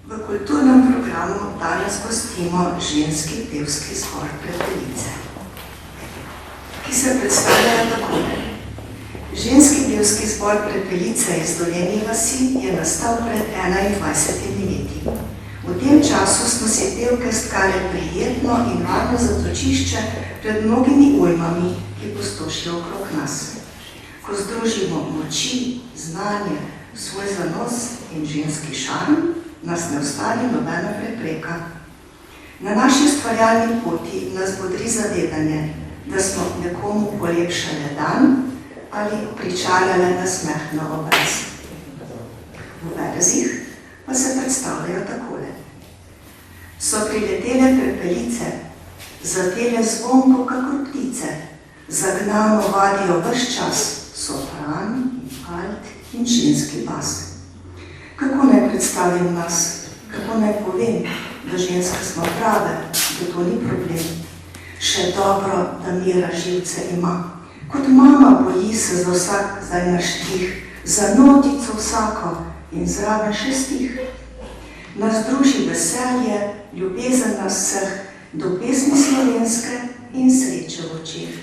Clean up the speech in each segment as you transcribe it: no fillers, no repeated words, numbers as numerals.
V kulturnem programu danes gostimo ženski pevski zbor Prepelice, ki se predstavljajo takole. Ženski pevski zbor Prepelice iz Dolenje vasi je nastal pred 21 leti. V tem času smo si pevke stkale prijetno in varno zatočišče pred mnogimi ujmami, ki pustošijo okrog nas. Ko združimo moči, znanje, svoj zanos in ženski šarm, nas ne ostane nobena prepreka. Na naši ustvarjalni poti nas bodri zavedanje, da smo nekomu polepšale dan ali pričarjale nasmeh na obraz. V verzih pa se predstavljajo takole. So priletele prepelice, zatele zvonko kakor ptice, zagnano vadijo ves čas, sopran, alt in ženski bas. Kako naj predstavim nas, kako naj povem, da ženske smo prave, da to ni problem. Še dobro, da mira živce ima. Kot mama boji se za vsak zdaj naš dih, za notico vsako in zraven še stih. Nas druži veselje, ljubezen nas vseh, do pesmi slovenske in sreče v očeh.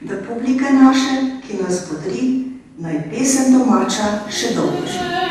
Da publike naše, ki nas bodri, naj pesem domača še dolgo živi.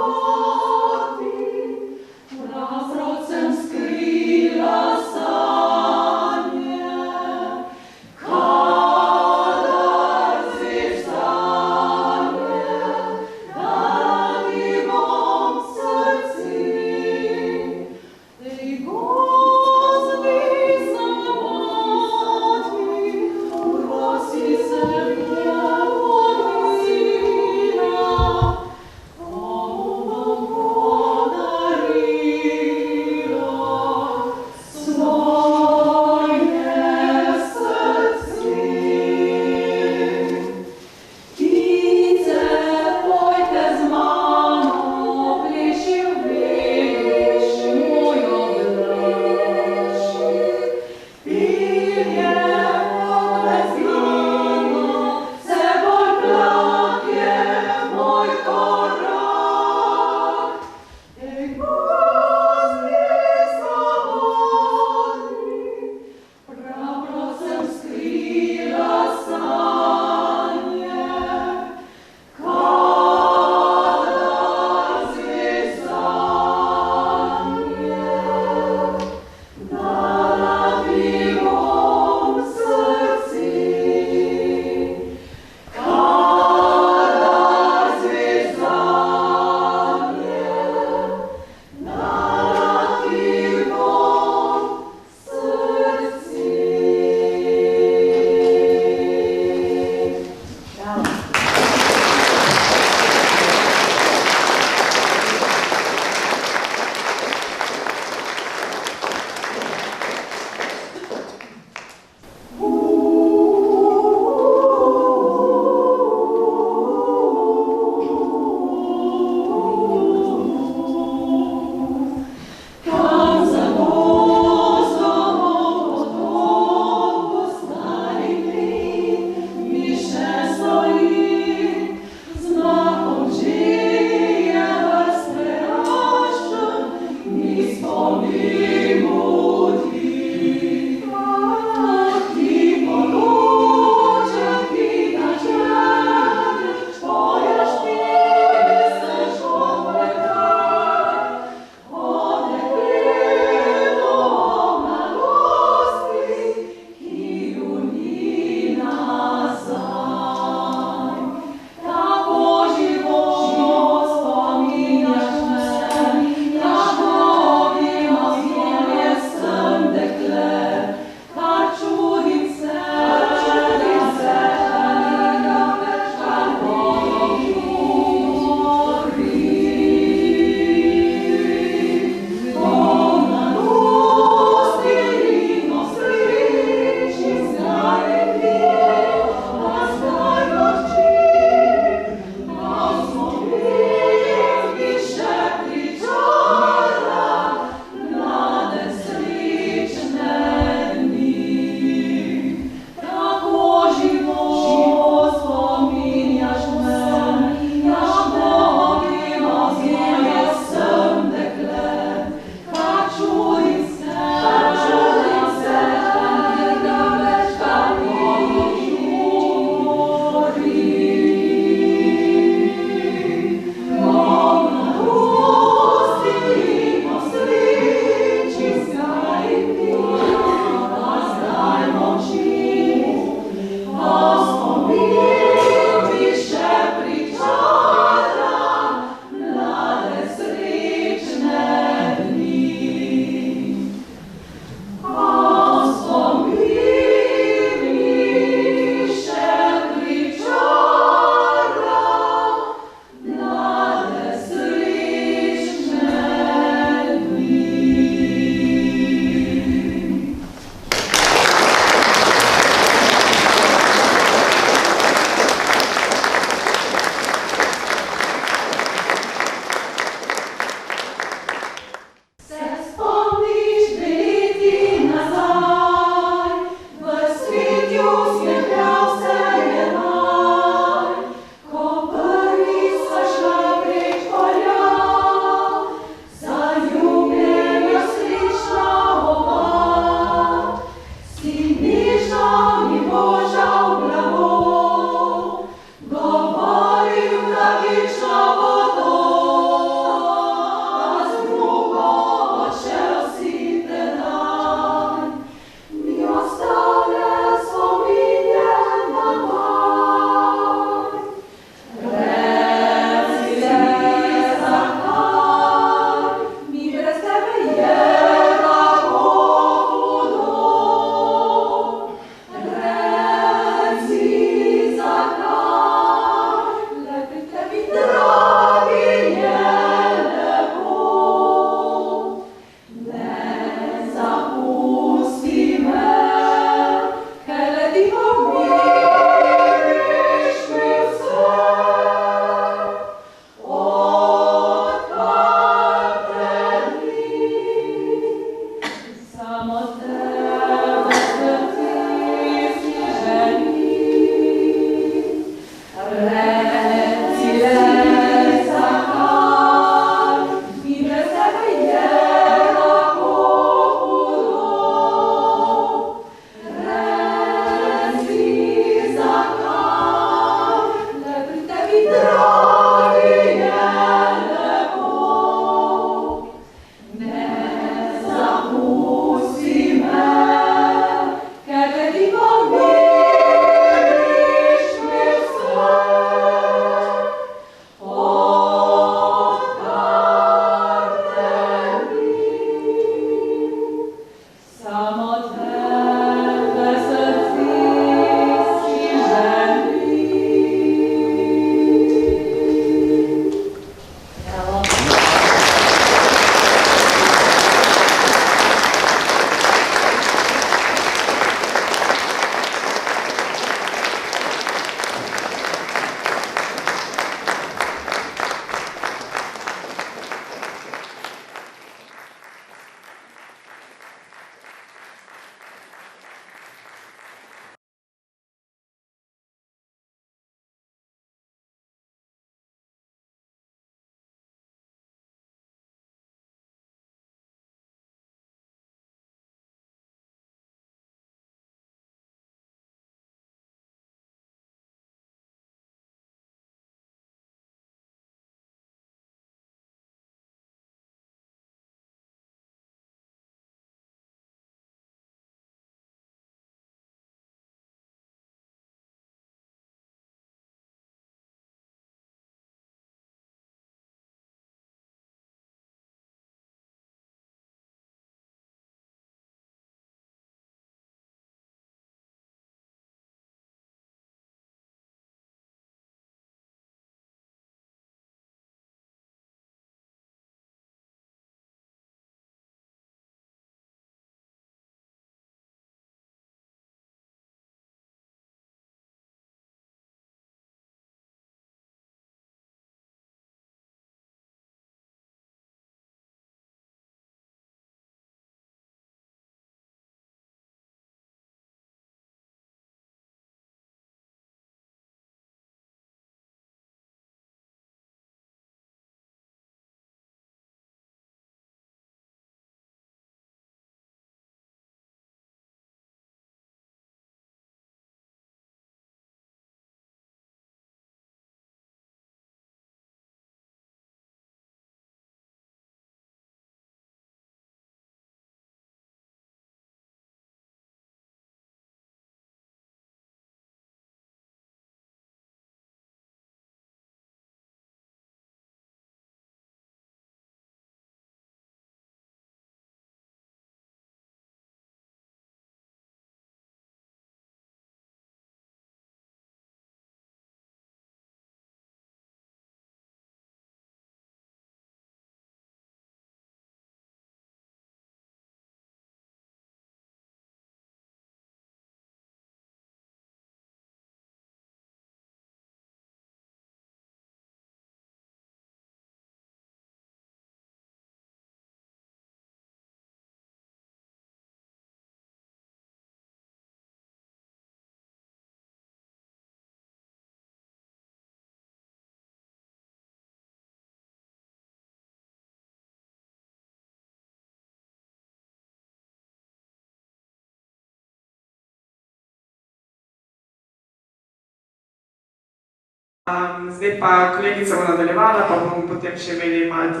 Zdaj pa kolegica bo nadaljevala, pa bomo potem še imeli malo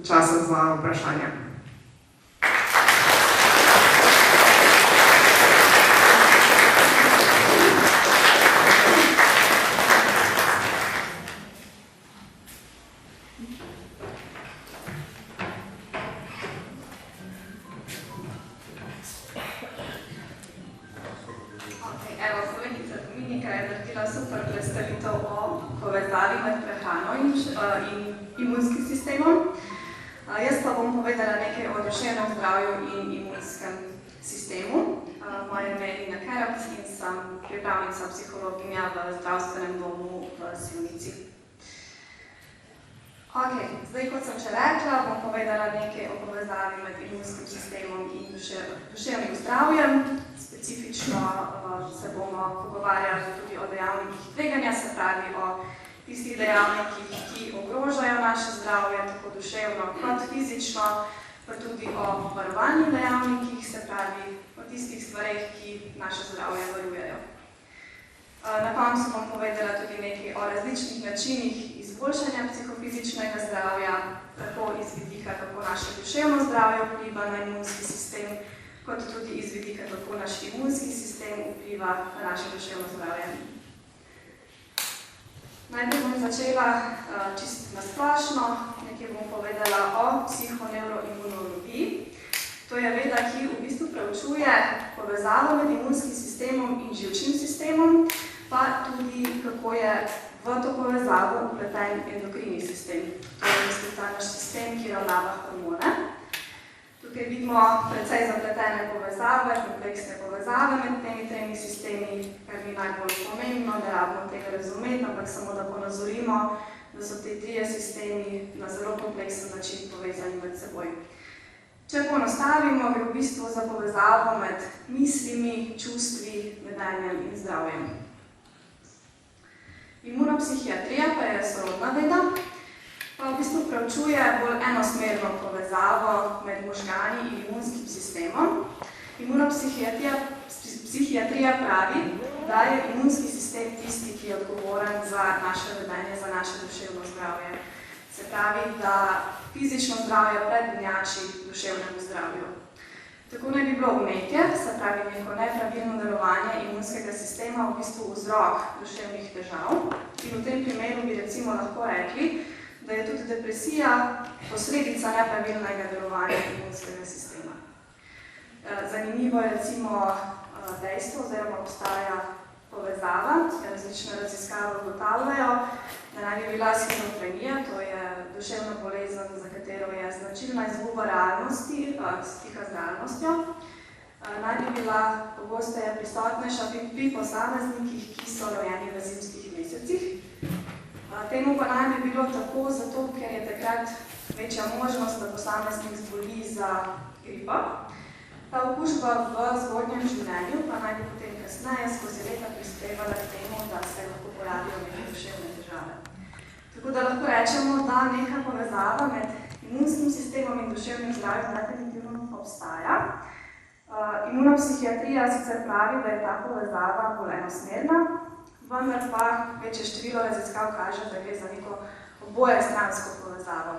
časa za vprašanje. Povezavi med prehrano in imunskim sistemom. Jaz pa bom povedala nekaj o duševnem zdravju in imunskem sistemu. Moje ime je Nina Kerac in sem pripravnica psihologinja v zdravstvenem domu v Sevnici. Zdaj, kot sem še rekla, bom povedala nekaj o povezavi med imunskim sistemom in duševnim zdravjem. Specifično se bomo pogovarjali tudi o dejavnikih tveganja, se pravi o tistih dejavnikih, ki ogrožajo naše zdravje, tako duševno kot fizično, pa tudi o varovalnih dejavnikih, se pravi o tistih stvareh, ki naše zdravje varujejo. Na koncu bom povedala tudi nekaj o različnih načinih izboljšanja psihofizičnega zdravja, tako iz vidika, kako naše duševno zdravje vpliva na imunski sistem, kot tudi iz vidika, kako naš imunski sistem vpliva na naše duševno zdravje. Najprej bom začela čisto nasplošno, nekaj bom povedala o psihoneuroimunologiji. To je veda, ki v bistvu preučuje povezavo med imunskim sistemom in živčnim sistemom, pa tudi kako je v to povezavo vpleten endokrinni sistem. To je ta naš sistem, ki ravnava hormone. Tukaj vidimo precej zapletene povezave, kompleksne povezave med temi tremi sistemi, kar ni najbolj pomembno, ne rabimo tega razumeti, ampak samo da ponazorimo, da so te trije sistemi na zelo kompleksen način povezani med seboj. Če poenostavimo, gre v bistvu za povezavo med mislimi, čustvi, vedenjem in zdravjem. Imunopsihiatrija pa je sorodna veda, pa v bistvu preučuje bolj enosmerno povezavo med možgani in imunskim sistemom. Imunopsihiatrija pravi, da je imunski sistem tisti, ki je odgovoren za naše vedenje, za naše duševno zdravje. Se pravi, da fizično zdravje prednjači duševnemu zdravju. Tako naj bi bilo vnetje, se pravi neko nepravilno delovanje imunskega sistema, v bistvu vzrok duševnih težav. In v tem primeru bi recimo lahko rekli, da je tudi depresija posledica nepravilnega delovanja imunskega sistema. Zanimivo je recimo dejstvo, oziroma obstaja povezava, različne raziskave ugotavljajo, da naj bi bila shizofrenija, to je duševna bolezen, za katero je značilna izguba realnosti, stika z realnostjo, naj bi bila pogosteje prisotnejša pri posameznikih, ki so rojeni v zimskih mesecih. Temu pa naj bi bilo tako zato, ker je takrat večja možnost, da posameznik zboli za gripo. Ta okužba v zgodnjem življenju pa naj bi potem kasneje skozi leta prispevala k temu, da se lahko pojavijo neke duševne težave. Tako da lahko rečemo, da neka povezava med imunskim sistemom in duševnim zdravjem definitivno obstaja. Imunopsihiatrija sicer pravi, da je ta povezava bolj enosmerna, vendar pa večje število raziskav kaže, da gre za neko obojestransko povezavo.